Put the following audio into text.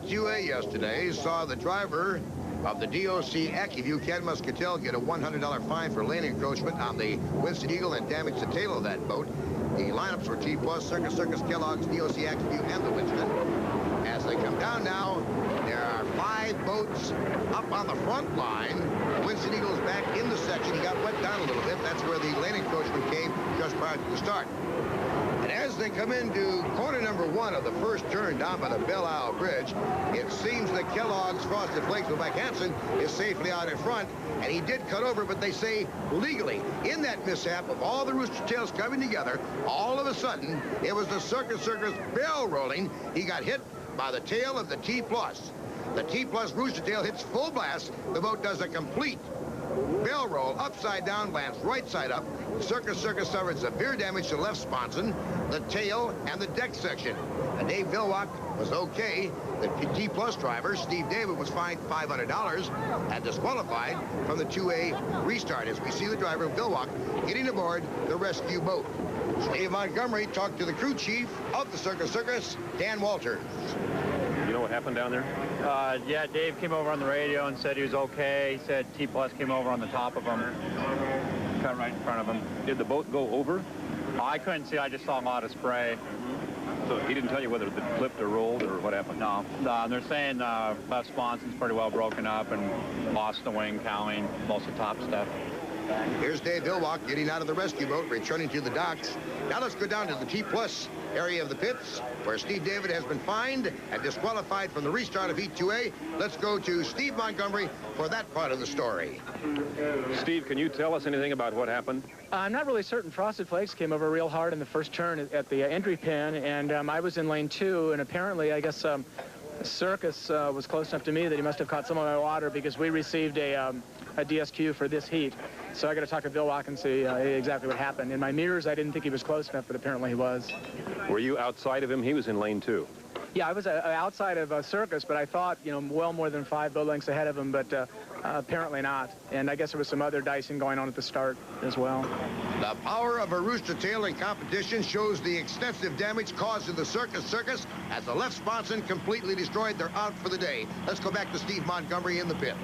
2A yesterday saw the driver of the DOC AccuView, Ken Muscatel, get a $100 fine for lane encroachment on the Winston Eagle and damage the tail of that boat. The lineups were T+, Circus, Kellogg's, DOC AccuView, and the Winston. As they come down now, there are 5 boats up on the front line. Winston Eagle is back in the section. He got wet down a little bit. That's where the lane encroachment came just prior to the start. And as they come into corner number 1 of the first turn down by the Belle Isle Bridge, it seems that Kellogg's Frosted Flakes with Mike Hansen is safely out in front, and he did cut over, but they say legally. In that mishap of all the rooster tails coming together, all of a sudden, it was the Circus bell rolling. He got hit by the tail of the T+. The T+ rooster tail hits full blast. The boat does a complete bell roll, upside down, lands right side up. Circus suffered severe damage to left sponson, the tail, and the deck section. Dave Vilwak was okay. The T+ driver, Steve David, was fined $500 and disqualified from the 2A restart, as we see the driver, Vilwak, getting aboard the rescue boat. Steve Montgomery talked to the crew chief of the Circus, Dan Walters. You know what happened down there? Yeah, Dave came over on the radio and said he was okay. He said T+ came over on the top of him, cut right in front of him. Did the boat go over? I couldn't see. I just saw a lot of spray. So he didn't tell you whether it flipped or rolled or what happened? No. They're saying left sponson's pretty well broken up and lost the wing, cowling, most of the top stuff. Here's Dave Vilwak getting out of the rescue boat, returning to the docks. Now let's go down to the T+ area of the pits, where Steve David has been fined and disqualified from the restart of Heat 2A. Let's go to Steve Montgomery for that part of the story. Steve, can you tell us anything about what happened? I'm not really certain. Frosted Flakes came over real hard in the first turn at the entry pin, and I was in lane 2, and apparently, I guess, Circus was close enough to me that he must have caught some of my water, because we received a DSQ for this heat. So I got to talk to Vilwak and see exactly what happened. In my mirrors, I didn't think he was close enough, but apparently he was. Were you outside of him? He was in lane 2. Yeah, I was outside of Circus, but I thought, you know, well more than 5 boat lengths ahead of him, but apparently not. And I guess there was some other dicing going on at the start as well. The power of a rooster tail in competition shows the extensive damage caused to the Circus as the left sponson completely destroyed. They're out for the day. Let's go back to Steve Montgomery in the pits.